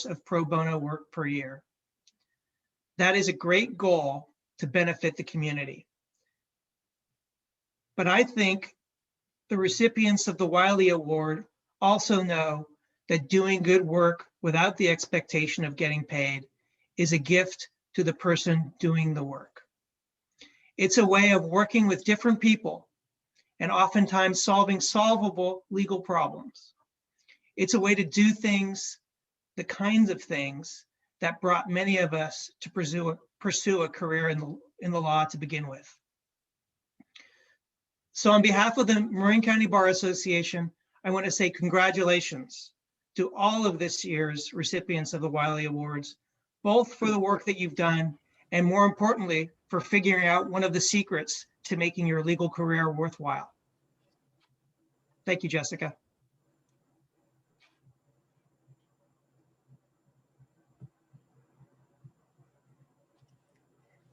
hours of pro bono work per year. That is a great goal to benefit the community. But I think the recipients of the Wiley Award also know that doing good work without the expectation of getting paid is a gift to the person doing the work. It's a way of working with different people and oftentimes solving solvable legal problems. It's a way to do things, the kinds of things that brought many of us to pursue a career in the law to begin with. So on behalf of the Marin County Bar Association, I want to say congratulations to all of this year's recipients of the Wiley Awards, both for the work that you've done and more importantly, for figuring out one of the secrets to making your legal career worthwhile. Thank you, Jessica.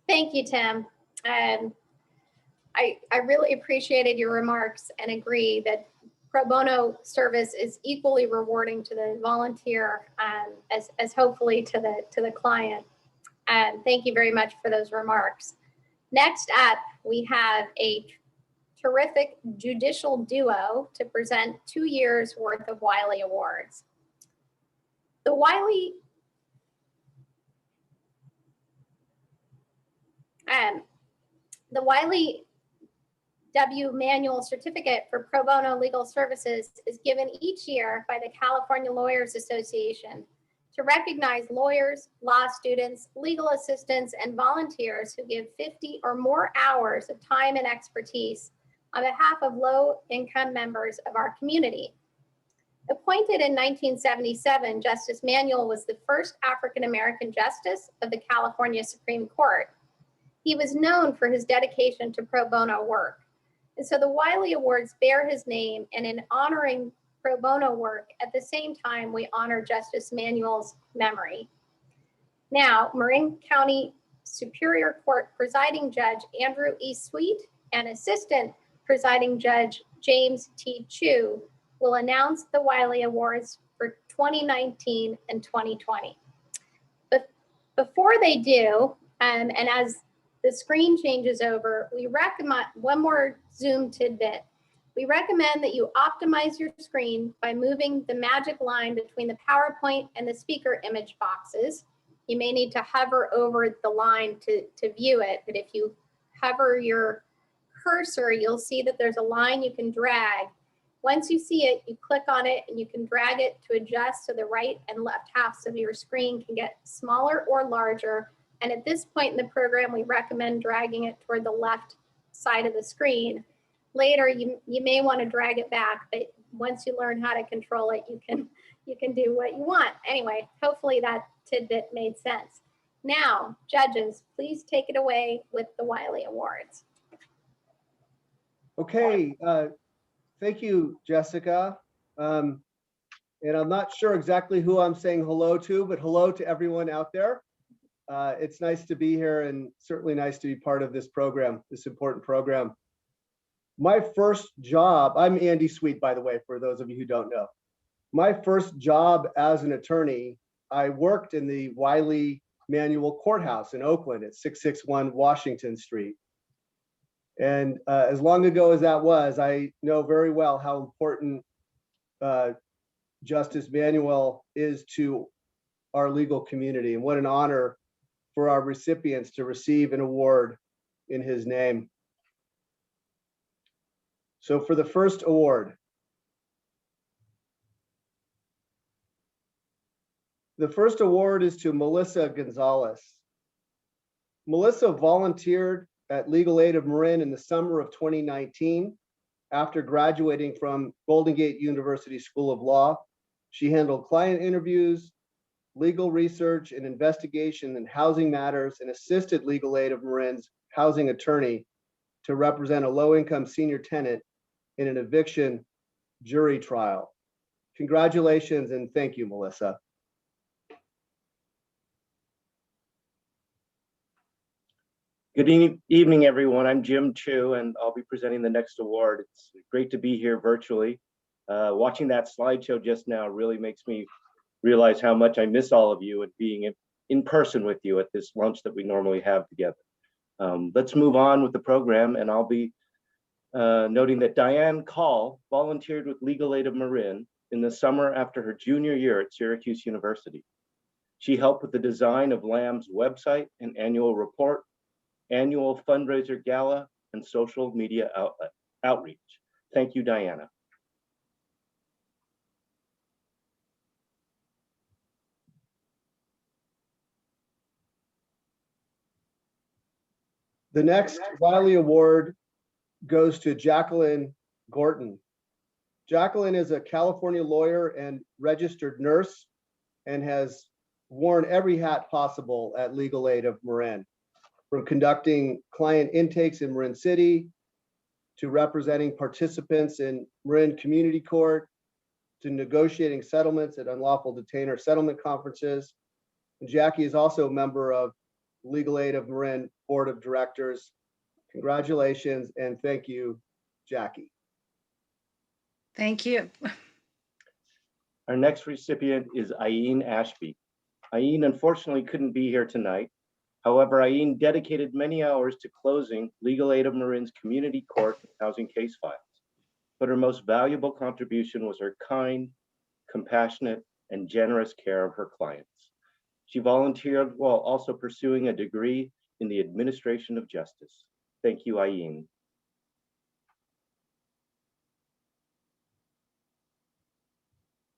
Thank you, Tim. I really appreciated your remarks and agree that pro bono service is equally rewarding to the volunteer as hopefully to the client. Thank you very much for those remarks. Next up, we have a terrific judicial duo to present 2 years worth of Wiley Awards. The Wiley W. Manual Certificate for Pro Bono Legal Services is given each year by the California Lawyers Association to recognize lawyers, law students, legal assistants, and volunteers who give 50 or more hours of time and expertise on behalf of low-income members of our community. Appointed in 1977, Justice Manuel was the first African-American justice of the California Supreme Court. He was known for his dedication to pro bono work. And so the Wiley Awards bear his name, and in honoring pro bono work, at the same time, we honor Justice Manuel's memory. Now, Marin County Superior Court Presiding Judge Andrew E. Sweet and Assistant Presiding Judge James T. Chu will announce the Wiley Awards for 2019 and 2020. But before they do, and as the screen changes over, we recommend one more Zoom tidbit. We recommend that you optimize your screen by moving the magic line between the PowerPoint and the speaker image boxes. You may need to hover over the line to view it, but if you hover your cursor, you'll see that there's a line you can drag. Once you see it, you click on it and you can drag it to adjust so the right and left halves of your screen can get smaller or larger. And at this point in the program, we recommend dragging it toward the left side of the screen. Later, you may want to drag it back, but once you learn how to control it, you can do what you want. Anyway, hopefully that tidbit made sense. Now, judges, please take it away with the Wiley Awards. Okay, thank you, Jessica. And I'm not sure exactly who I'm saying hello to, but hello to everyone out there. It's nice to be here and certainly nice to be part of this program, this important program. My first job, I'm Andy Sweet, by the way, for those of you who don't know. My first job as an attorney, I worked in the Wiley Manual Courthouse in Oakland at 661 Washington Street. And as long ago as that was, I know very well how important Justice Manuel is to our legal community, and what an honor for our recipients to receive an award in his name. So for the first award, the first award is to Melissa Gonzalez. Melissa volunteered at Legal Aid of Marin in the summer of 2019. After graduating from Golden Gate University School of Law, she handled client interviews, legal research and investigation in housing matters, and assisted Legal Aid of Marin's housing attorney to represent a low-income senior tenant in an eviction jury trial. Congratulations and thank you, Melissa. Good evening, everyone. I'm Jim Chu, and I'll be presenting the next award. It's great to be here virtually. Watching that slideshow just now really makes me realize how much I miss all of you and being in person with you at this lunch that we normally have together. Let's move on with the program, and I'll be noting that Diane Call volunteered with Legal Aid of Marin in the summer after her junior year at Syracuse University. She helped with the design of LAM's website and annual report, annual fundraiser gala, and social media outreach. Thank you, Diana. The next Wiley Award goes to Jacqueline Gorton. Jacqueline is a California lawyer and registered nurse and has worn every hat possible at Legal Aid of Marin, from conducting client intakes in Marin City, to representing participants in Marin Community Court, to negotiating settlements at unlawful detainer settlement conferences. And Jackie is also a member of Legal Aid of Marin Board of Directors. Congratulations and thank you, Jackie. Thank you. Our next recipient is Ayin Ashby. Ayin unfortunately couldn't be here tonight. However, Ayin dedicated many hours to closing Legal Aid of Marin's community court housing case files. But her most valuable contribution was her kind, compassionate, and generous care of her clients. She volunteered while also pursuing a degree in the administration of justice. Thank you, Ayin.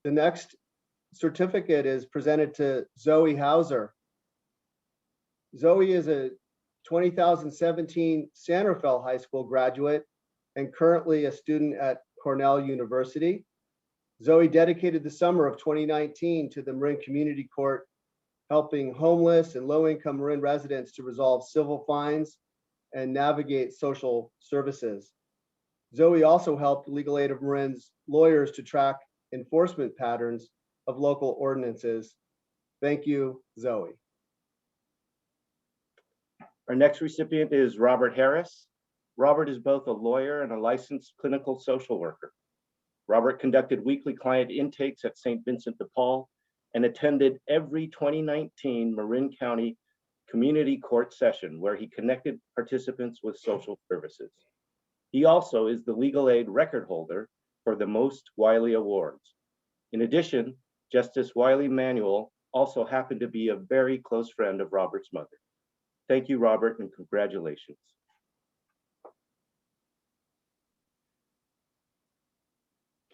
The next certificate is presented to Zoe Hauser. Zoe is a 2017 San Rafael High School graduate and currently a student at Cornell University. Zoe dedicated the summer of 2019 to the Marin Community Court, helping homeless and low-income Marin residents to resolve civil fines and navigate social services. Zoe also helped Legal Aid of Marin's lawyers to track enforcement patterns of local ordinances. Thank you, Zoe. Our next recipient is Robert Harris. Robert is both a lawyer and a licensed clinical social worker. Robert conducted weekly client intakes at St. Vincent de Paul and attended every 2019 Marin County Community Court session where he connected participants with social services. He also is the legal aid record holder for the most Wiley Awards. In addition, Justice Wiley Manuel also happened to be a very close friend of Robert's mother. Thank you, Robert, and congratulations.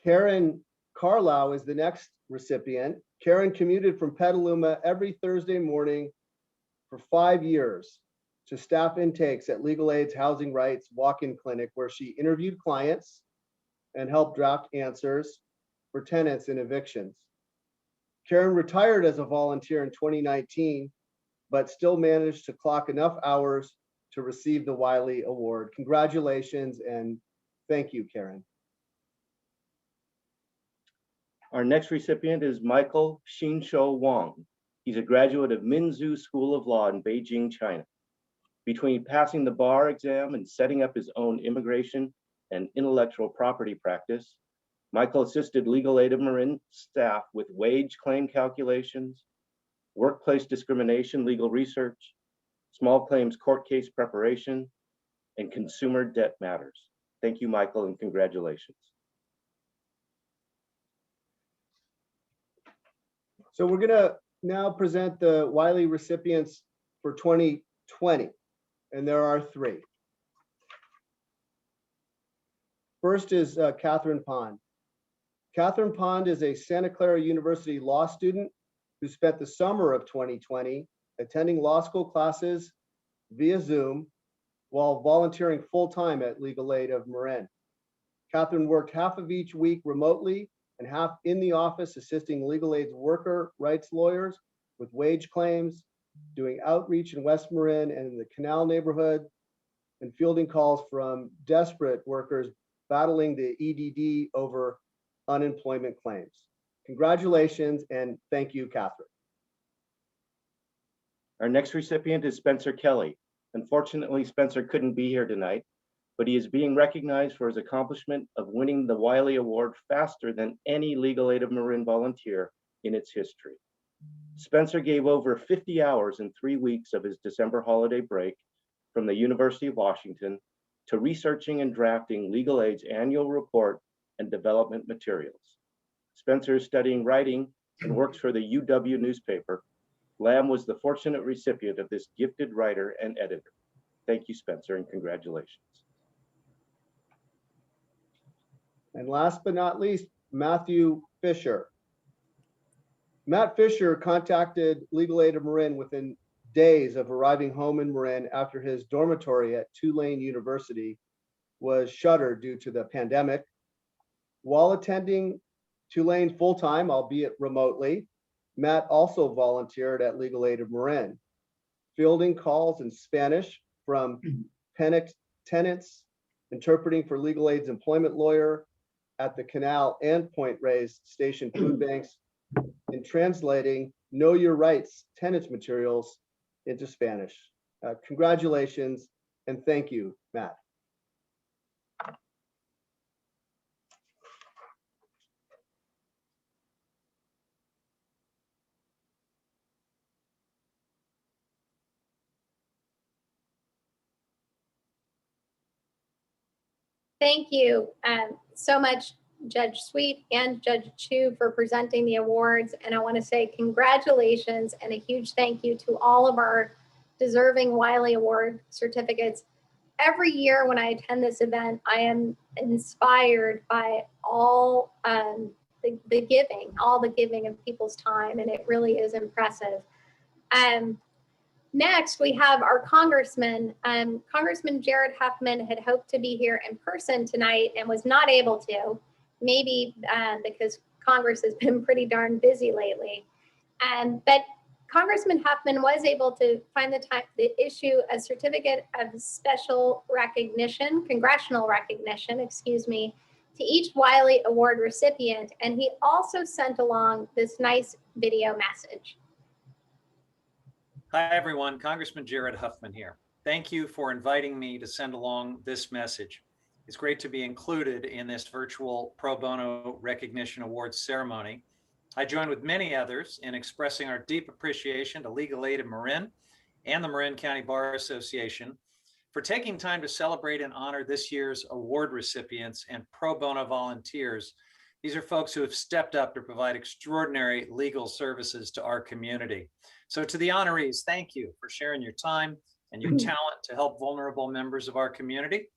Karen Carlow is the next recipient. Karen commuted from Petaluma every Thursday morning for 5 years to staff intakes at Legal Aid's Housing Rights Walk-in Clinic, where she interviewed clients and helped draft answers for tenants in evictions. Karen retired as a volunteer in 2019, but still managed to clock enough hours to receive the Wiley Award. Congratulations and thank you, Karen. Our next recipient is Michael Xinsho Wong. He's a graduate of Minzu School of Law in Beijing, China. Between passing the bar exam and setting up his own immigration and intellectual property practice, Michael assisted Legal Aid of Marin staff with wage claim calculations, workplace discrimination legal research, small claims court case preparation, and consumer debt matters. Thank you, Michael, and congratulations. So we're gonna now present the Wiley recipients for 2020, and there are 3. First is Catherine Pond. Catherine Pond is a Santa Clara University law student who spent the summer of 2020 attending law school classes via Zoom while volunteering full-time at Legal Aid of Marin. Catherine worked half of each week remotely and half in the office assisting Legal Aid's worker rights lawyers with wage claims, doing outreach in West Marin and in the Canal neighborhood, and fielding calls from desperate workers battling the EDD over unemployment claims. Congratulations and thank you, Catherine. Our next recipient is Spencer Kelly. Unfortunately, Spencer couldn't be here tonight, but he is being recognized for his accomplishment of winning the Wiley Award faster than any Legal Aid of Marin volunteer in its history. Spencer gave over 50 hours in 3 weeks of his December holiday break from the University of Washington to researching and drafting Legal Aid's annual report and development materials. Spencer is studying writing and works for the UW newspaper. Lamb was the fortunate recipient of this gifted writer and editor. Thank you, Spencer, and congratulations. And last but not least, Matthew Fisher. Matt Fisher contacted Legal Aid of Marin within days of arriving home in Marin after his dormitory at Tulane University was shuttered due to the pandemic. While attending Tulane full-time, albeit remotely, Matt also volunteered at Legal Aid of Marin, fielding calls in Spanish from tenants, interpreting for Legal Aid's employment lawyer at the Canal and Point Reyes Station food banks, and translating Know Your Rights tenants materials into Spanish. Congratulations and thank you, Matt. Thank you so much, Judge Sweet and Judge Chu, for presenting the awards. And I want to say congratulations and a huge thank you to all of our deserving Wiley Award certificates. Every year when I attend this event, I am inspired by all the giving of people's time, and it really is impressive. Next, we have our Congressman. Congressman Jared Huffman had hoped to be here in person tonight and was not able to, maybe because Congress has been pretty darn busy lately. But Congressman Huffman was able to find the time to issue a certificate of special recognition, congressional recognition, excuse me, to each Wiley Award recipient. And he also sent along this nice video message. Hi, everyone. Congressman Jared Huffman here. Thank you for inviting me to send along this message. It's great to be included in this virtual Pro Bono Recognition Awards ceremony. I join with many others in expressing our deep appreciation to Legal Aid of Marin and the Marin County Bar Association for taking time to celebrate and honor this year's award recipients and pro bono volunteers. These are folks who have stepped up to provide extraordinary legal services to our community. So to the honorees, thank you for sharing your time and your talent to help vulnerable members of our community.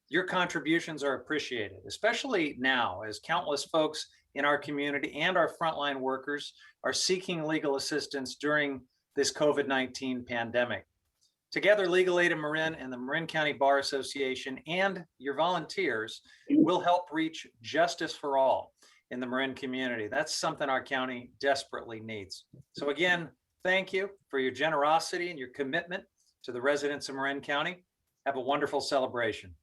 Your contributions are appreciated, especially now as countless folks in our community and our frontline workers are seeking legal assistance during this COVID-19 pandemic. Together, Legal Aid of Marin and the Marin County Bar Association and your volunteers will help reach justice for all in the Marin community. That's something our county desperately needs. So again, thank you for your generosity and your commitment to the residents of Marin County. Have a wonderful celebration.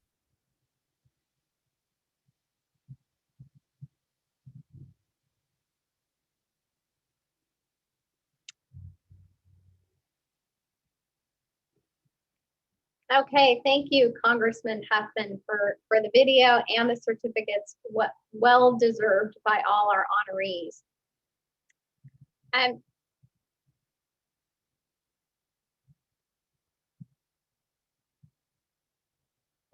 Okay, thank you, Congressman Huffman, for the video and the certificates, well deserved by all our honorees. I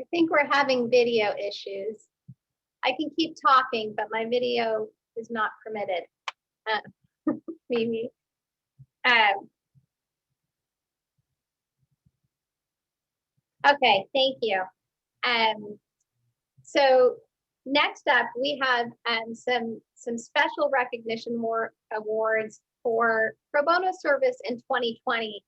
think we're having video issues. I can keep talking, but my video is not permitted. Maybe. Okay, thank you. So next up, we have some special recognition awards for pro bono service in 2020.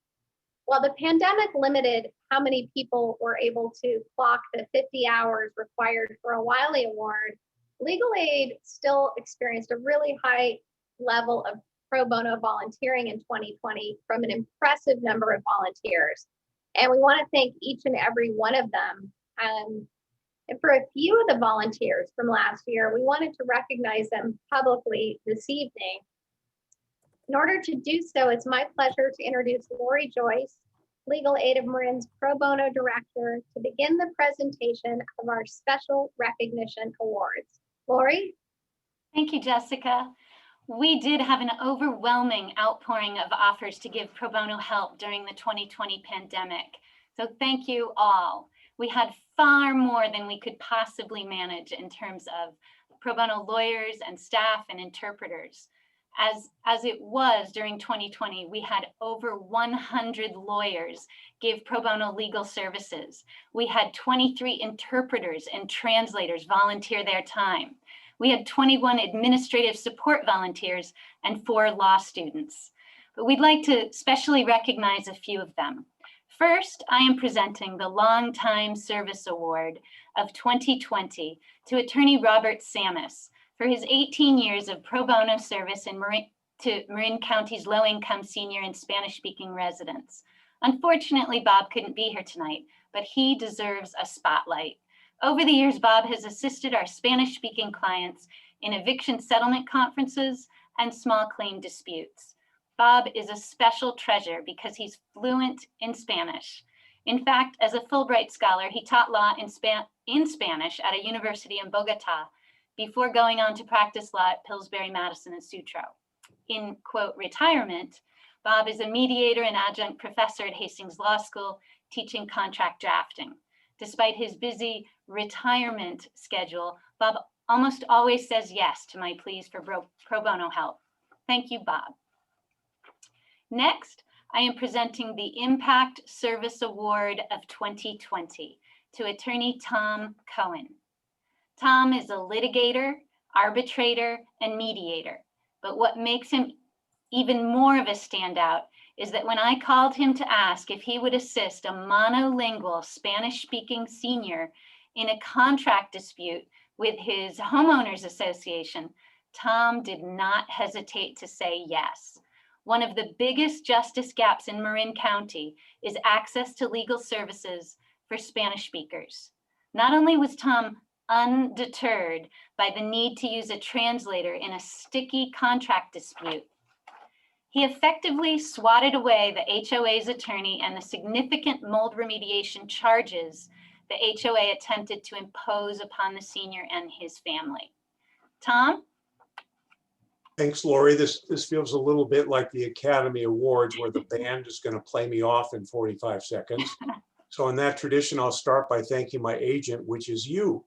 While the pandemic limited how many people were able to clock the 50 hours required for a Wiley Award, Legal Aid still experienced a really high level of pro bono volunteering in 2020 from an impressive number of volunteers. And we want to thank each and every one of them. And for a few of the volunteers from last year, we wanted to recognize them publicly this evening. In order to do so, it's my pleasure to introduce Lori Joyce, Legal Aid of Marin's Pro Bono Director, to begin the presentation of our special recognition awards. Lori? Thank you, Jessica. We did have an overwhelming outpouring of offers to give pro bono help during the 2020 pandemic. So thank you all. We had far more than we could possibly manage in terms of pro bono lawyers and staff and interpreters. As it was during 2020, we had over 100 lawyers give pro bono legal services. We had 23 interpreters and translators volunteer their time. We had 21 administrative support volunteers and 4 law students. But we'd like to specially recognize a few of them. First, I am presenting the Longtime Service Award of 2020 to attorney Robert Samus for his 18 years of pro bono service in Marin County's low-income senior and Spanish-speaking residents. Unfortunately, Bob couldn't be here tonight, but he deserves a spotlight. Over the years, Bob has assisted our Spanish-speaking clients in eviction settlement conferences and small claim disputes. Bob is a special treasure because he's fluent in Spanish. In fact, as a Fulbright scholar, he taught law in Spanish at a university in Bogota before going on to practice law at Pillsbury, Madison, and Sutro. In, quote, retirement, Bob is a mediator and adjunct professor at Hastings Law School, teaching contract drafting. Despite his busy retirement schedule, Bob almost always says yes to my pleas for pro bono help. Thank you, Bob. Next, I am presenting the Impact Service Award of 2020 to attorney Tom Cohen. Tom is a litigator, arbitrator, and mediator, but what makes him even more of a standout is that when I called him to ask if he would assist a monolingual Spanish-speaking senior in a contract dispute with his homeowners association, Tom did not hesitate to say yes. One of the biggest justice gaps in Marin County is access to legal services for Spanish speakers. Not only was Tom undeterred by the need to use a translator in a sticky contract dispute, he effectively swatted away the HOA's attorney and the significant mold remediation charges the HOA attempted to impose upon the senior and his family. Tom? Thanks, Lori. This feels a little bit like the Academy Awards where the band is going to play me off in 45 seconds. So in that tradition, I'll start by thanking my agent, which is you,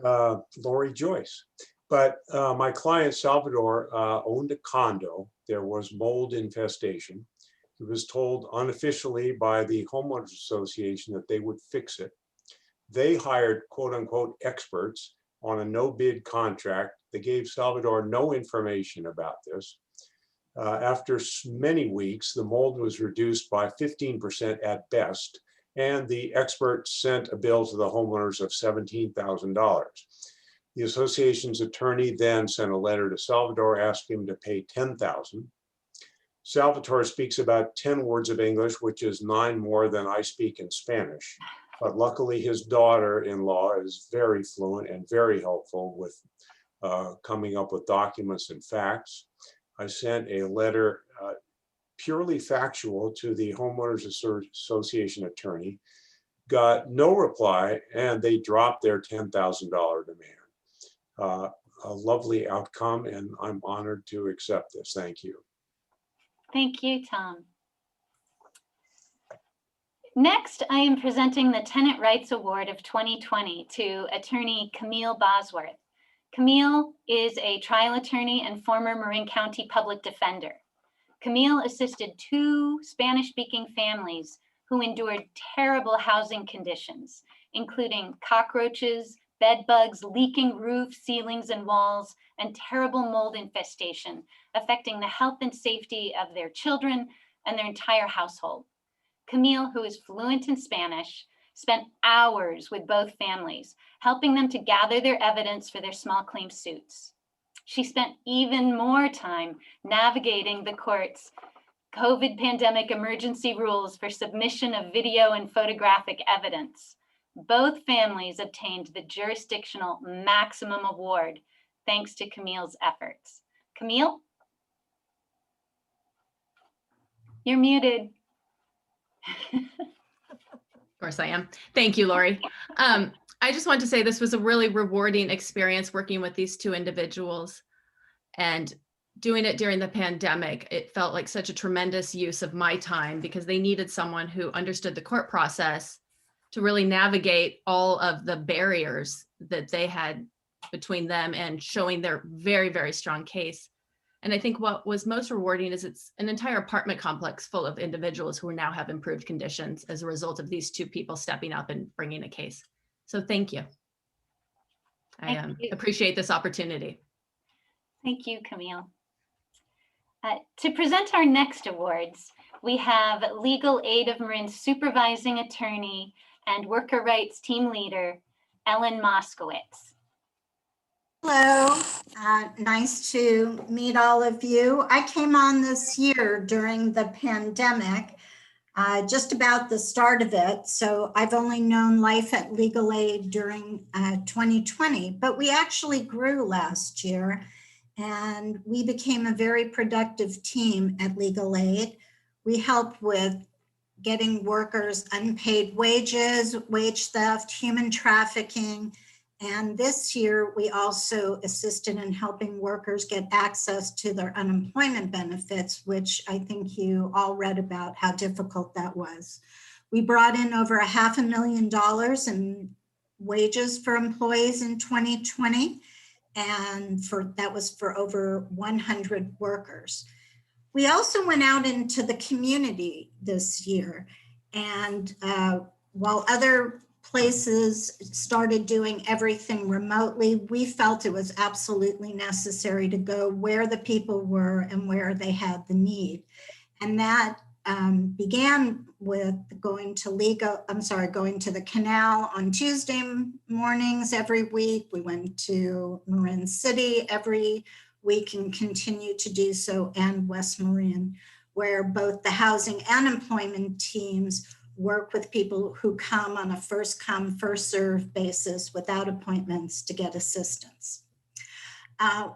Lori Joyce. But my client, Salvador, owned a condo. There was mold infestation. He was told unofficially by the homeowners association that they would fix it. They hired, quote unquote, experts on a no bid contract. They gave Salvador no information about this. After many weeks, the mold was reduced by 15% at best, and the expert sent a bill to the homeowners of $17,000. The association's attorney then sent a letter to Salvador asking him to pay $10,000. Salvador speaks about 10 words of English, which is 9 more than I speak in Spanish. But luckily, his daughter-in-law is very fluent and very helpful with coming up with documents and facts. I sent a letter purely factual to the Homeowners Association attorney, got no reply, and they dropped their $10,000 demand. A lovely outcome, and I'm honored to accept this. Thank you. Thank you, Tom. Next, I am presenting the Tenant Rights Award of 2020 to attorney Camille Bosworth. Camille is a trial attorney and former Marin County public defender. Camille assisted 2 Spanish-speaking families who endured terrible housing conditions, including cockroaches, bed bugs, leaking roofs, ceilings, and walls, and terrible mold infestation, affecting the health and safety of their children and their entire household. Camille, who is fluent in Spanish, spent hours with both families, helping them to gather their evidence for their small claim suits. She spent even more time navigating the court's COVID pandemic emergency rules for submission of video and photographic evidence. Both families obtained the jurisdictional maximum award thanks to Camille's efforts. Camille? You're muted. Of course I am. Thank you, Lori. I just want to say this was a really rewarding experience working with these 2 individuals. And doing it during the pandemic, it felt like such a tremendous use of my time because they needed someone who understood the court process to really navigate all of the barriers that they had between them and showing their very, very strong case. And I think what was most rewarding is it's an entire apartment complex full of individuals who now have improved conditions as a result of these two people stepping up and bringing a case. So thank you. Thank you. Appreciate this opportunity. Thank you, Camille. To present our next awards, we have Legal Aid of Marin Supervising Attorney and Worker Rights Team Leader, Ellen Moskowitz. Hello, nice to meet all of you. I came on this year during the pandemic, just about the start of it. So I've only known life at Legal Aid during 2020, but we actually grew last year and we became a very productive team at Legal Aid. We help with getting workers unpaid wages, wage theft, human trafficking. And this year, we also assisted in helping workers get access to their unemployment benefits, which I think you all read about how difficult that was. We brought in over $500,000 in wages for employees in 2020, and that was for over 100 workers. We also went out into the community this year, and while other places started doing everything remotely, we felt it was absolutely necessary to go where the people were and where they had the need. And that began with going to the canal on Tuesday mornings every week. We went to Marin City every week and continue to do so, and West Marin, where both the housing and employment teams work with people who come on a first come, first served basis without appointments to get assistance.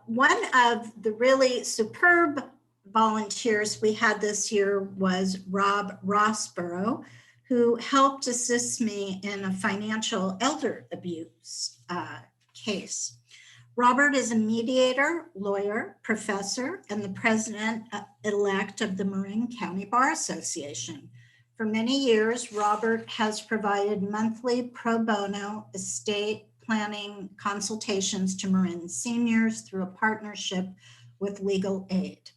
One of the really superb volunteers we had this year was Rob Rossborough, who helped assist me in a financial elder abuse case. Robert is a mediator, lawyer, professor, and the president-elect of the Marin County Bar Association. For many years, Robert has provided monthly pro bono estate planning consultations to Marin seniors through a partnership with Legal Aid.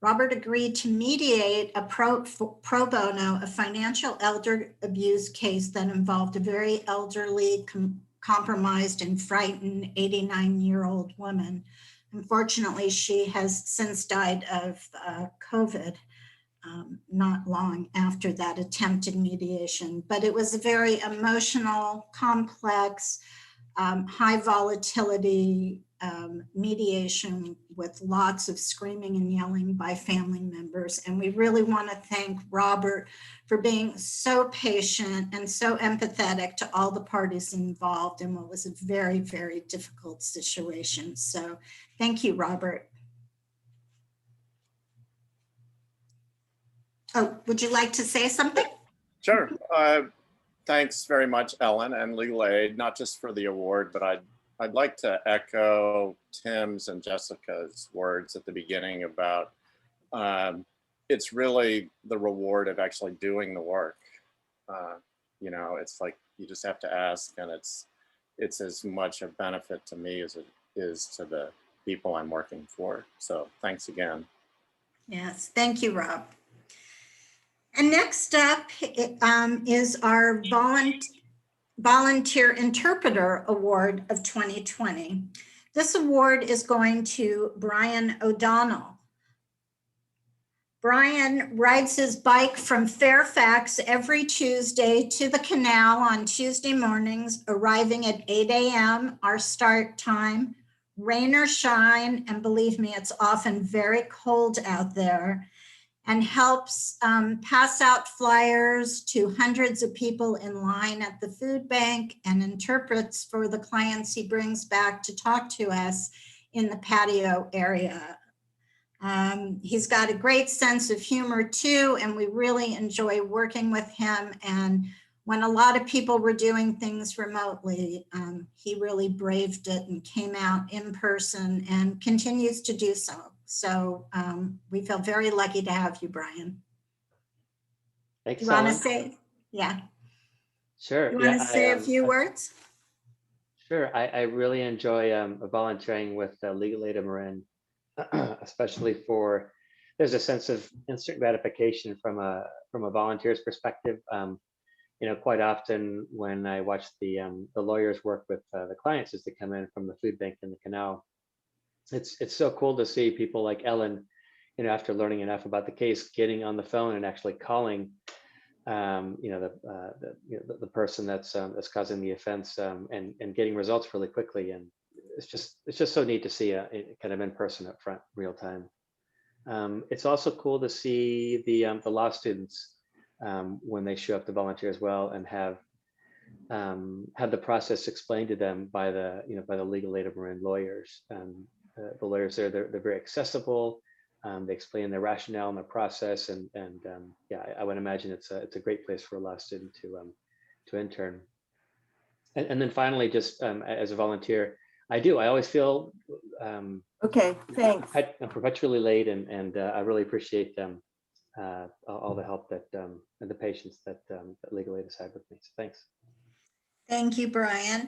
Robert agreed to mediate a pro bono, a financial elder abuse case that involved a very elderly, compromised and frightened 89-year-old woman. Unfortunately, she has since died of COVID not long after that attempted mediation. But it was a very emotional, complex, high volatility mediation with lots of screaming and yelling by family members. And we really want to thank Robert for being so patient and so empathetic to all the parties involved in what was a very, very difficult situation. So thank you, Robert. Oh, would you like to say something? Sure. Thanks very much, Ellen and Legal Aid, not just for the award, but I'd like to echo Tim's and Jessica's words at the beginning about it's really the reward of actually doing the work. You know, it's like you just have to ask, and it's as much a benefit to me as it is to the people I'm working for. So thanks again. Yes, thank you, Rob. And next up is our Volunteer Interpreter Award of 2020. This award is going to Brian O'Donnell. Brian rides his bike from Fairfax every Tuesday to the canal on Tuesday mornings, arriving at 8 a.m., our start time, rain or shine, and believe me, it's often very cold out there, and helps pass out flyers to hundreds of people in line at the food bank and interprets for the clients he brings back to talk to us in the patio area. He's got a great sense of humor too, and we really enjoy working with him. And when a lot of people were doing things remotely, he really braved it and came out in person and continues to do so. So we feel very lucky to have you, Brian. Thanks, You want to Ellen. say, yeah, Sure. you want Yeah, to say a few words? Sure. I really enjoy volunteering with Legal Aid of Marin, especially for, there's a sense of instant gratification from a volunteer's perspective. Quite often when I watch the lawyers work with the clients as they come in from the food bank in the canal, it's so cool to see people like Ellen, after learning enough about the case, getting on the phone and actually calling, the person that's causing the offense, and getting results really quickly. And it's just so neat to see kind of in person up front, real time. It's also cool to see the law students when they show up to volunteer as well, and have the process explained to them by the Legal Aid of Marin lawyers. The lawyers there, they're very accessible. They explain their rationale and their process, and yeah, I would imagine it's a great place for a law student to intern. And then finally, just as a volunteer, I always feel okay, thanks. I'm perpetually late, and I really appreciate all the help that and the patience that Legal Aid has had with me. So thanks. Thank you, Brian.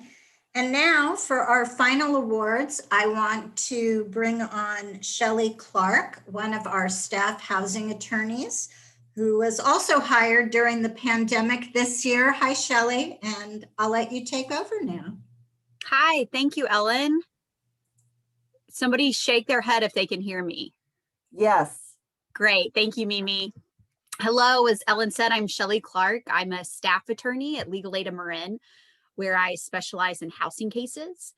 And now for our final awards, I want to bring on Shelly Clark, one of our staff housing attorneys, who was also hired during the pandemic this year. Hi, Shelly, and I'll let you take over now. Hi, thank you, Ellen. Somebody shake their head if they can hear me. Yes. Great, thank you, Mimi. Hello, as Ellen said, I'm Shelly Clark. I'm a staff attorney at Legal Aid of Marin, where I specialize in housing cases.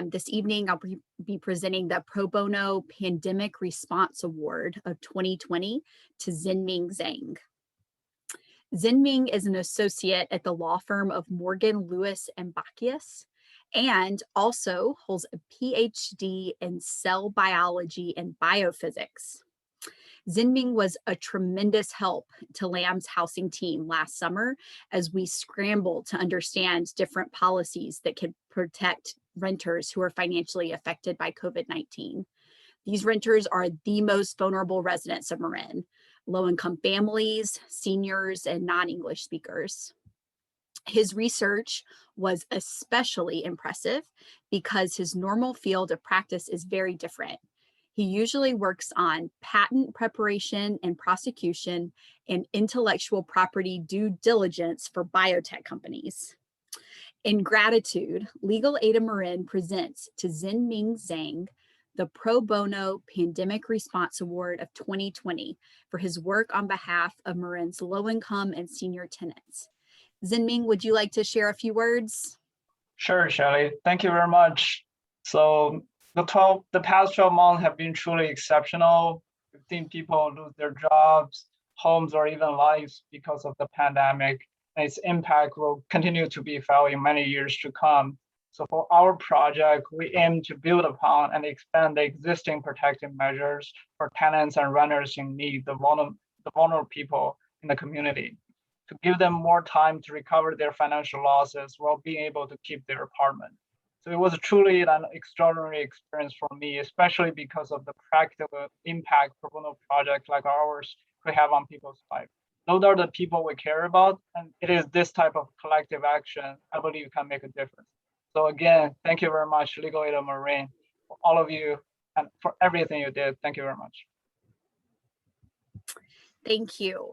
This evening, I'll be presenting the Pro Bono Pandemic Response Award of 2020 to Zhenming Zhang. Zhenming is an associate at the law firm of Morgan, Lewis & Bockius, and also holds a PhD in cell biology and biophysics. Zhenming was a tremendous help to LAM's housing team last summer as we scrambled to understand different policies that could protect renters who are financially affected by COVID-19. These renters are the most vulnerable residents of Marin: low-income families, seniors, and non-English speakers. His research was especially impressive because his normal field of practice is very different. He usually works on patent preparation and prosecution and intellectual property due diligence for biotech companies. In gratitude, Legal Aid of Marin presents to Zhenming Zhang the Pro Bono Pandemic Response Award of 2020 for his work on behalf of Marin's low-income and senior tenants. Zhenming, would you like to share a few words? Sure, Shelly. Thank you very much. So the past 12 months have been truly exceptional. 15 people lose their jobs, homes, or even lives because of the pandemic, and its impact will continue to be felt in many years to come. So for our project, we aim to build upon and expand the existing protective measures for tenants and renters in need, the vulnerable people in the community, to give them more time to recover their financial losses while being able to keep their apartment. So it was truly an extraordinary experience for me, especially because of the practical impact pro bono project like ours could have on people's life. Those are the people we care about, and it is this type of collective action I believe can make a difference. So again, thank you very much, Legal Aid of Marin, for all of you and for everything you did. Thank you very much. Thank you.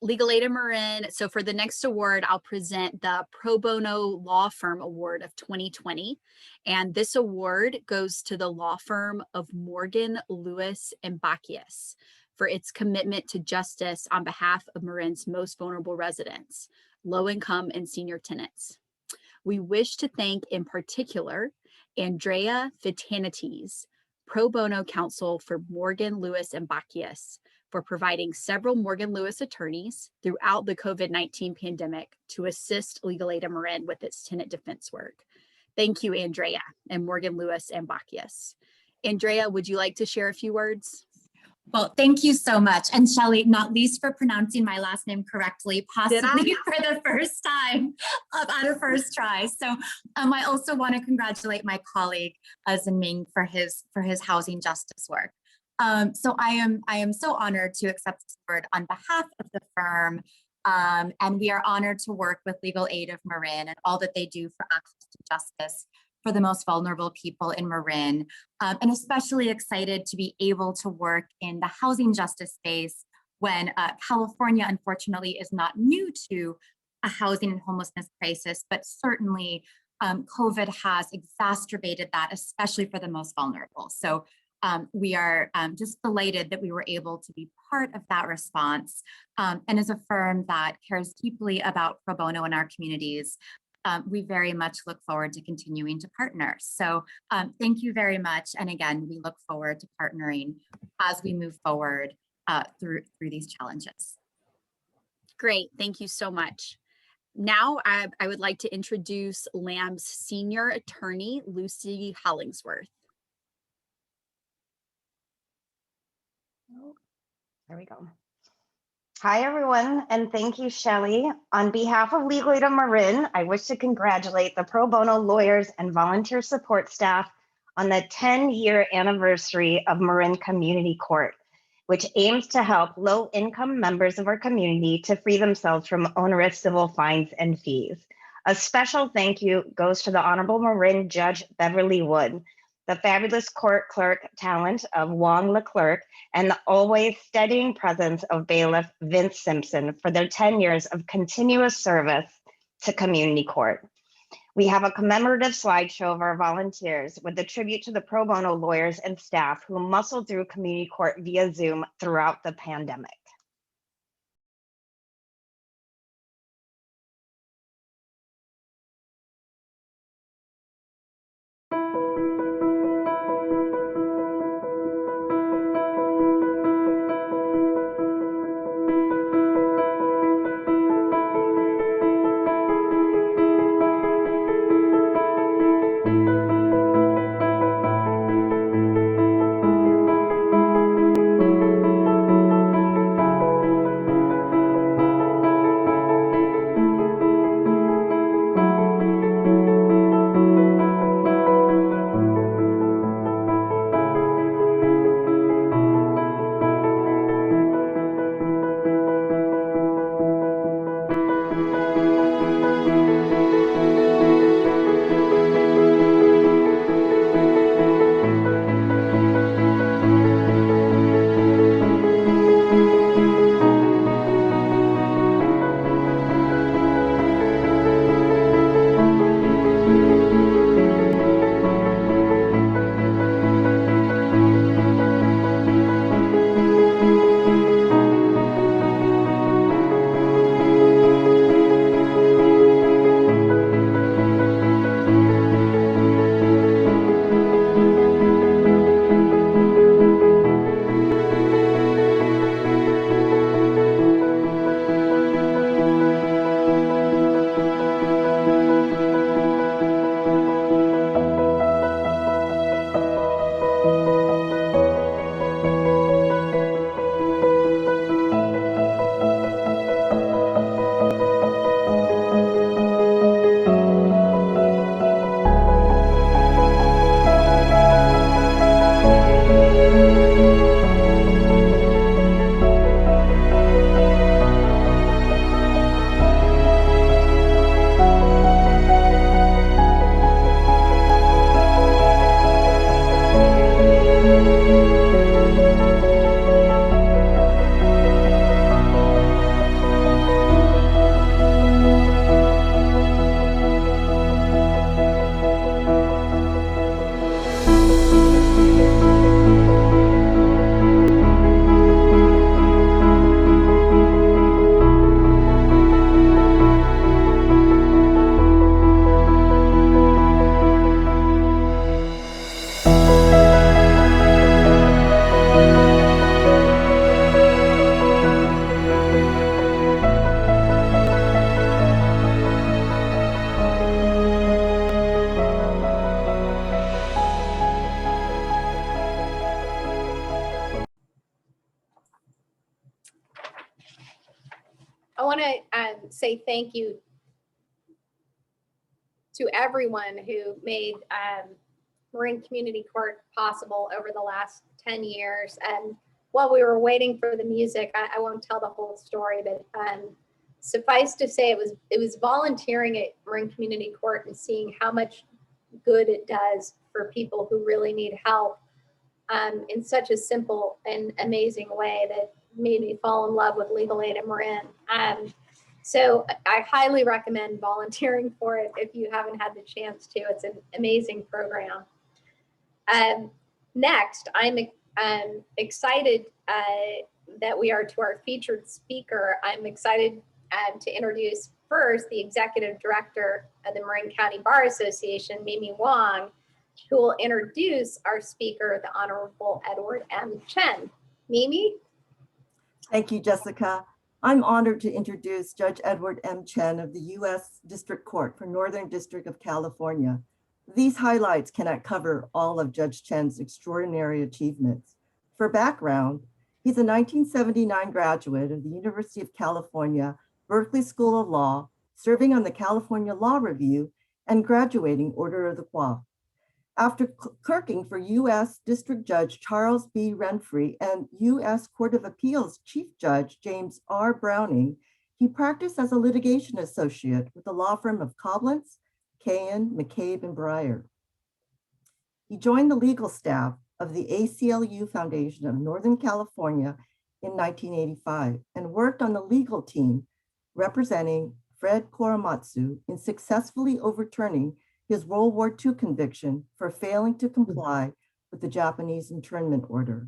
Legal Aid of Marin. So for the next award, I'll present the Pro Bono Law Firm Award of 2020. And this award goes to the law firm of Morgan, Lewis & Bockius for its commitment to justice on behalf of Marin's most vulnerable residents, low-income and senior tenants. We wish to thank in particular Andrea Fitanites, Pro Bono Counsel for Morgan, Lewis & Bockius, for providing several Morgan Lewis attorneys throughout the COVID-19 pandemic to assist Legal Aid of Marin with its tenant defense work. Thank you, Andrea and Morgan Lewis and Bockius. Andrea, would you like to share a few words? Well, thank you so much. And Shelly, not least for pronouncing my last name correctly, possibly for the first time on a first try. So I also want to congratulate my colleague, Zhenming, for his housing justice work. So I am so honored to accept this award on behalf of the firm. And we are honored to work with Legal Aid of Marin and all that they do for access to justice for the most vulnerable people in Marin, and especially excited to be able to work in the housing justice space when California, unfortunately, is not new to a housing and homelessness crisis, but certainly COVID has exacerbated that, especially for the most vulnerable. So we are just delighted that we were able to be part of that response. And as a firm that cares deeply about pro bono in our communities, we very much look forward to continuing to partner. So thank you very much. And again, we look forward to partnering as we move forward through these challenges. Great, thank you so much. Now I would like to introduce Lamb's senior attorney, Lucy Hollingsworth. There we go. Hi, everyone, and thank you, Shelly. On behalf of Legal Aid of Marin, I wish to congratulate the pro bono lawyers and volunteer support staff on the 10-year anniversary of Marin Community Court, which aims to help low-income members of our community to free themselves from onerous civil fines and fees. A special thank you goes to the Honorable Marin Judge Beverly Wood, the fabulous court clerk talent of Wong Leclerc, and the always steadying presence of bailiff Vince Simpson for their 10 years of continuous service to community court. We have a commemorative slideshow of our volunteers with a tribute to the pro bono lawyers and staff who muscled through community court via Zoom throughout the pandemic. I want to say thank you to everyone who made Marin Community Court possible over the last 10 years. And while we were waiting for the music, I won't tell the whole story, but suffice to say, it was volunteering at Marin Community Court and seeing how much good it does for people who really need help in such a simple and amazing way that made me fall in love with Legal Aid at Marin. So I highly recommend volunteering for it if you haven't had the chance to. It's an amazing program. Next, I'm excited that we are to our featured speaker. I'm excited to introduce first the Executive Director of the Marin County Bar Association, Mimi Wong, who will introduce our speaker, the Honorable Edward M. Chen. Mimi? Thank you, Jessica. I'm honored to introduce Judge Edward M. Chen of the U.S. District Court for Northern District of California. These highlights cannot cover all of Judge Chen's extraordinary achievements. For background, he's a 1979 graduate of the University of California, Berkeley School of Law, serving on the California Law Review and graduating Order of the Coif. After clerking for U.S. District Judge Charles B. Renfrey and U.S. Court of Appeals Chief Judge James R. Browning, he practiced as a litigation associate with the law firm of Coblentz, Cahen, McCabe, and Breyer. He joined the legal staff of the ACLU Foundation of Northern California in 1985 and worked on the legal team representing Fred Korematsu in successfully overturning his World War II conviction for failing to comply with the Japanese internment order.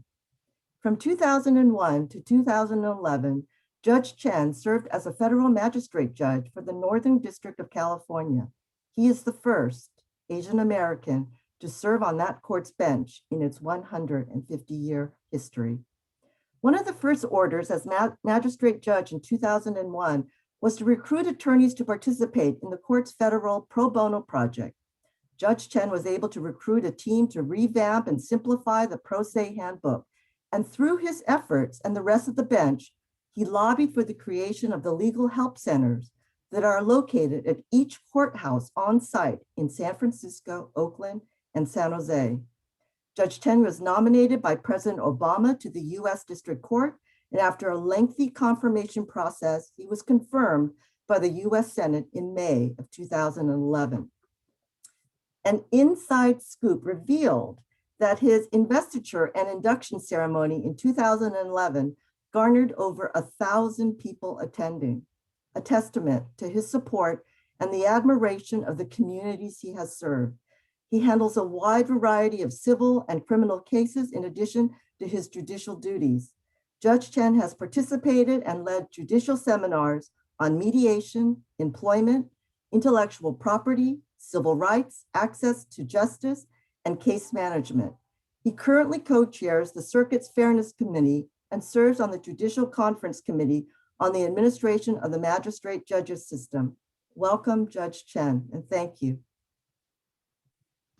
From 2001 to 2011, Judge Chen served as a federal magistrate judge for the Northern District of California. He is the first Asian American to serve on that court's bench in its 150-year history. One of the first orders as magistrate judge in 2001 was to recruit attorneys to participate in the court's federal pro bono project. Judge Chen was able to recruit a team to revamp and simplify the pro se handbook. And through his efforts and the rest of the bench, he lobbied for the creation of the legal help centers that are located at each courthouse on site in San Francisco, Oakland, and San Jose. Judge Chen was nominated by President Obama to the U.S. District Court, and after a lengthy confirmation process, he was confirmed by the U.S. Senate in May of 2011. An inside scoop revealed that his investiture and induction ceremony in 2011 garnered over 1,000 people attending, a testament to his support and the admiration of the communities he has served. He handles a wide variety of civil and criminal cases in addition to his judicial duties. Judge Chen has participated and led judicial seminars on mediation, employment, intellectual property, civil rights, access to justice, and case management. He currently co-chairs the Circuit's Fairness Committee and serves on the Judicial Conference Committee on the administration of the magistrate judges system. Welcome, Judge Chen, and thank you.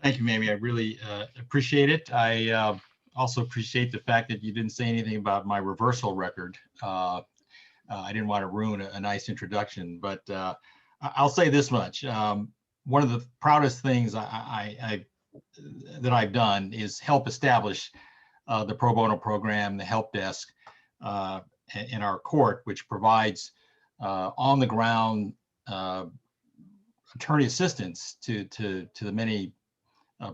Thank you, Mamie. I really appreciate it. I also appreciate the fact that you didn't say anything about my reversal record. I didn't want to ruin a nice introduction, but I'll say this much. One of the proudest things that I've done is help establish the pro bono program, the help desk in our court, which provides on the ground attorney assistance to the many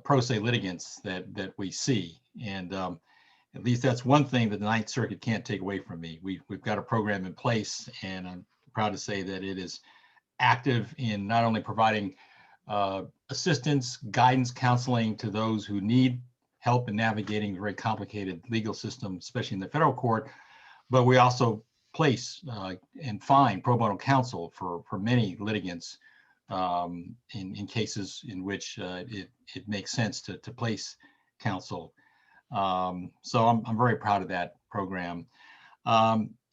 pro se litigants that we see. And at least that's one thing that the Ninth Circuit can't take away from me. We've got a program in place, and I'm proud to say that it is active in not only providing assistance, guidance, counseling to those who need help in navigating a very complicated legal system, especially in the federal court, but we also place and find pro bono counsel for many litigants in cases in which it makes sense to place counsel. So I'm very proud of that program.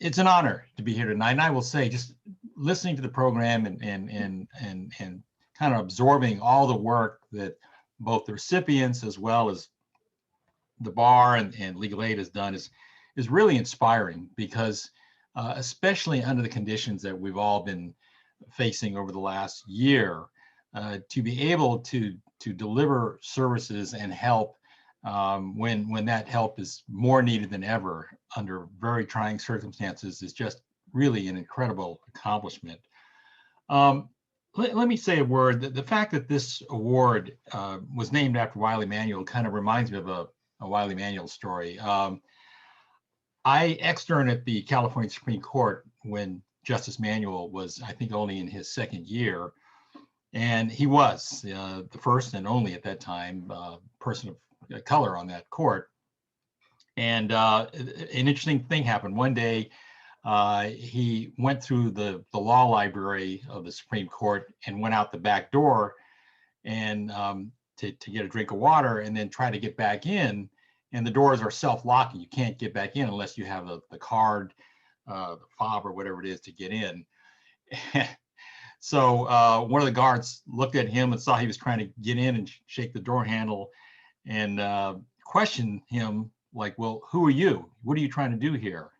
It's an honor to be here tonight, and I will say, just listening to the program and kind of absorbing all the work that both the recipients as well as the bar and legal aid has done is really inspiring, because especially under the conditions that we've all been facing over the last year, to be able to deliver services and help when that help is more needed than ever under very trying circumstances is just really an incredible accomplishment. Let me say a word. The fact that this award was named after Wiley Manuel kind of reminds me of a Wiley Manuel story. I externed at the California Supreme Court when Justice Manuel was, I think, only in his second year. And he was the first and only at that time person of color on that court. And an interesting thing happened. One day, he went through the law library of the Supreme Court and went out the back door and to get a drink of water and then try to get back in. And the doors are self-locking. You can't get back in unless you have the card, the fob or whatever it is to get in. So one of the guards looked at him and saw he was trying to get in and shake the door handle and questioned him like, well, who are you? What are you trying to do here?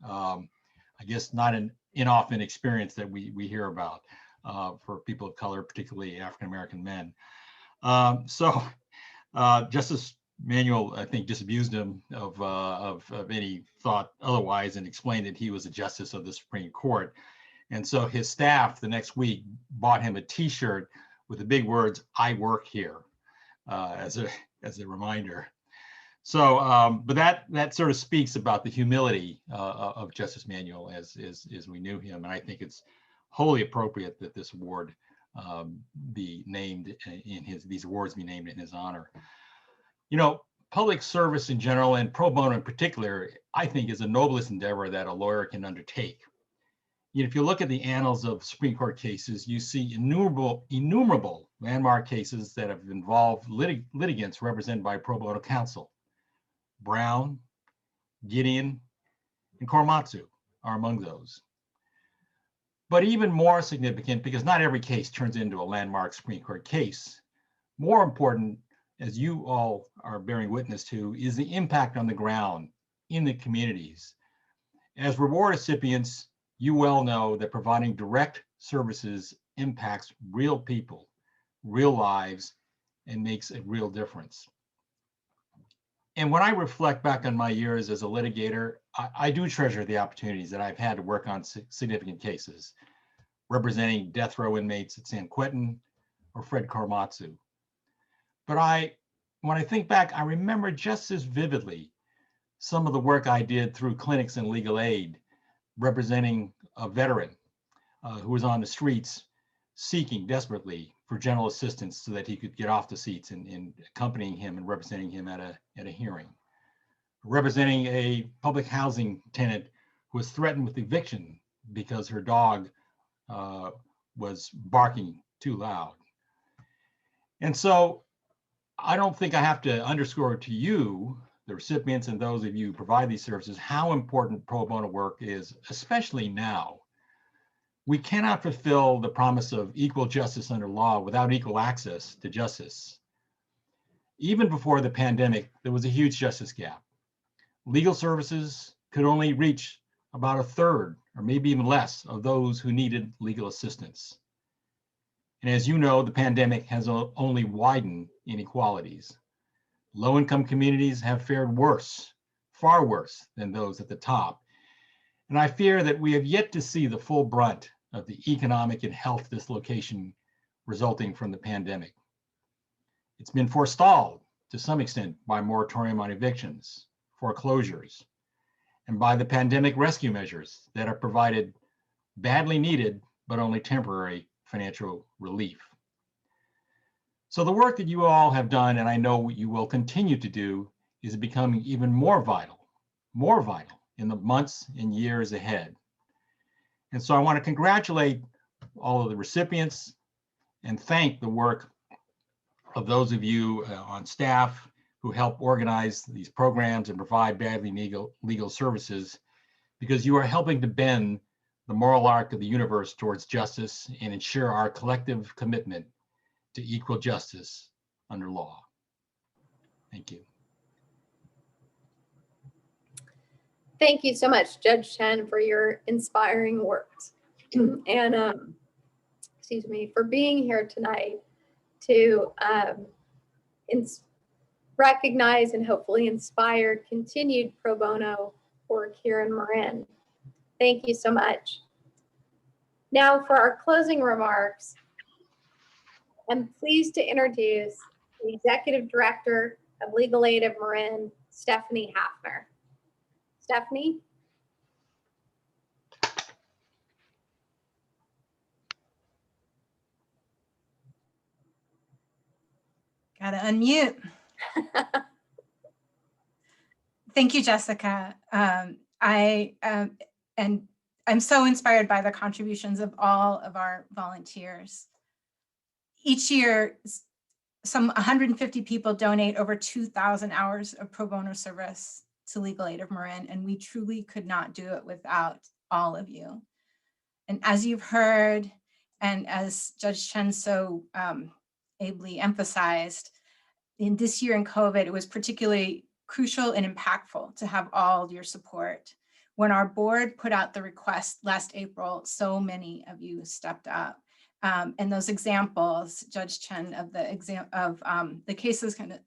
I guess not an often experience that we hear about for people of color, particularly African-American men. So Justice Manuel, I think, disabused him of any thought otherwise and explained that he was a justice of the Supreme Court. And so his staff the next week bought him a T-shirt with the big words, "I work here," as a reminder. So, but that sort of speaks about the humility of Justice Manuel as we knew him. And I think it's wholly appropriate that this award be named these awards be named in his honor. You know, public service in general and pro bono in particular, I think is the noblest endeavor that a lawyer can undertake. If you look at the annals of Supreme Court cases, you see innumerable landmark cases that have involved litigants represented by pro bono counsel. Brown, Gideon, and Korematsu are among those. But even more significant, because not every case turns into a landmark Supreme Court case, more important, as you all are bearing witness to, is the impact on the ground in the communities. As reward recipients, you well know that providing direct services impacts real people, real lives, and makes a real difference. And when I reflect back on my years as a litigator, I do treasure the opportunities that I've had to work on significant cases, representing death row inmates at San Quentin or Fred Korematsu. But when I think back, I remember just as vividly some of the work I did through clinics and legal aid, representing a veteran who was on the streets seeking desperately for general assistance so that he could get off the seats and accompanying him and representing him at a hearing. Representing a public housing tenant who was threatened with eviction because her dog was barking too loud. And so I don't think I have to underscore to you, the recipients and those of you who provide these services, how important pro bono work is, especially now. We cannot fulfill the promise of equal justice under law without equal access to justice. Even before the pandemic, there was a huge justice gap. Legal services could only reach about a third, or maybe even less, of those who needed legal assistance. And as you know, the pandemic has only widened inequalities. Low-income communities have fared worse, far worse than those at the top. And I fear that we have yet to see the full brunt of the economic and health dislocation resulting from the pandemic. It's been forestalled to some extent by moratorium on evictions, foreclosures, and by the pandemic rescue measures that have provided badly needed, but only temporary financial relief. So the work that you all have done, and I know you will continue to do, is becoming even more vital in the months and years ahead. And so I want to congratulate all of the recipients and thank the work of those of you on staff who help organize these programs and provide badly legal services, because you are helping to bend the moral arc of the universe towards justice and ensure our collective commitment to equal justice under law. Thank you. Thank you so much, Judge Chen, for your inspiring words. And excuse me, for being here tonight to recognize and hopefully inspire continued pro bono work here in Marin. Thank you so much. Now for our closing remarks, I'm pleased to introduce the Executive Director of Legal Aid of Marin, Stephanie Hafner. Stephanie? Gotta unmute. Thank you, Jessica. I'm so inspired by the contributions of all of our volunteers. Each year, some 150 people donate over 2,000 hours of pro bono service to Legal Aid of Marin, and we truly could not do it without all of you. And as you've heard, and as Judge Chen so ably emphasized, in this year in COVID, it was particularly crucial and impactful to have all your support. When our board put out the request last April, so many of you stepped up. And those examples, Judge Chen, of the cases, kind of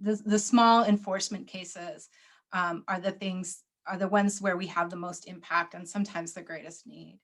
the small enforcement cases are the ones where we have the most impact and sometimes the greatest need.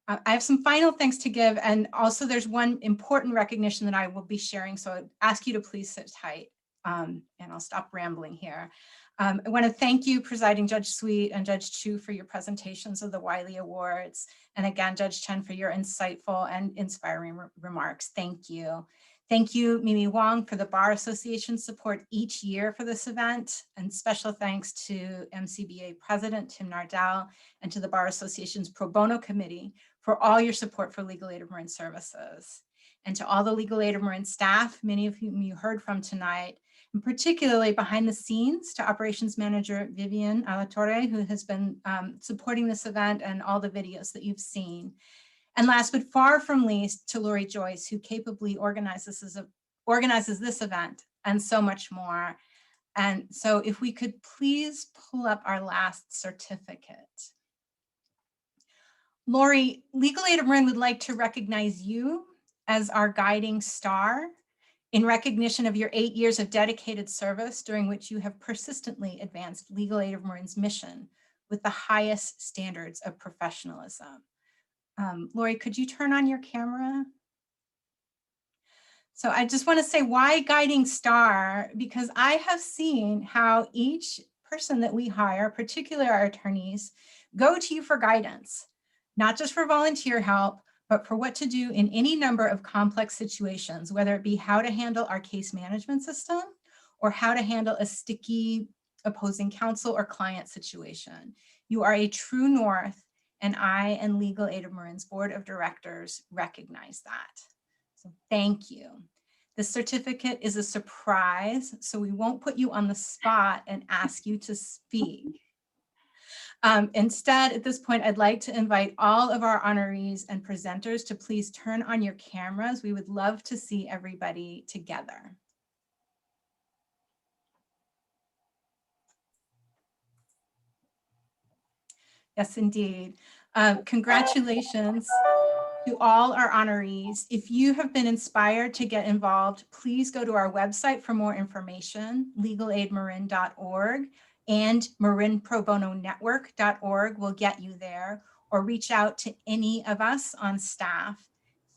I have some final thanks to give, and also there's one important recognition that I will be sharing, so I ask you to please sit tight, and I'll stop rambling here. I want to thank you, Presiding Judge Sweet and Judge Chu, for your presentations of the Wiley Awards, and again, Judge Chen, for your insightful and inspiring remarks. Thank you. Thank you, Mimi Wong, for the Bar Association's support each year for this event, and special thanks to MCBA President Tim Nardell and to the Bar Association's Pro Bono Committee for all your support for Legal Aid of Marin services. And to all the Legal Aid of Marin staff, many of whom you heard from tonight, and particularly behind the scenes to Operations Manager Vivian Alatorre, who has been supporting this event and all the videos that you've seen. And last but far from least, to Lori Joyce, who capably organizes this event and so much more. And so if we could please pull up our last certificate. Lori, Legal Aid of Marin would like to recognize you as our guiding star in recognition of your 8 years of dedicated service, during which you have persistently advanced Legal Aid of Marin's mission with the highest standards of professionalism. Lori, could you turn on your camera? So I just want to say, why guiding star? Because I have seen how each person that we hire, particularly our attorneys, go to you for guidance, not just for volunteer help, but for what to do in any number of complex situations, whether it be how to handle our case management system or how to handle a sticky opposing counsel or client situation. You are a true north, and I and Legal Aid of Marin's Board of Directors recognize that. So thank you. This certificate is a surprise, so we won't put you on the spot and ask you to speak. Instead, at this point, I'd like to invite all of our honorees and presenters to please turn on your cameras. We would love to see everybody together. Yes, indeed. Congratulations to all our honorees. If you have been inspired to get involved, please go to our website for more information, legalaidmarin.org, and marinprobononetwork.org will get you there, or reach out to any of us on staff.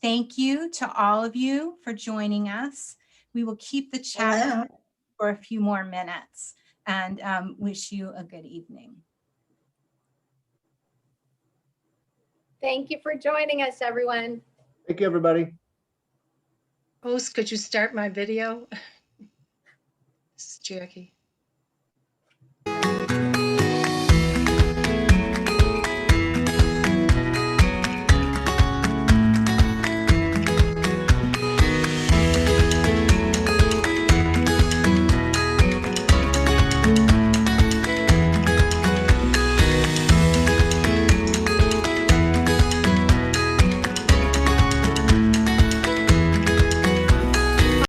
Thank you to all of you for joining us. We will keep the chat for a few more minutes and wish you a good evening. Thank you for joining us, everyone. Thank you, everybody. Host, could you start my video? This is Jackie.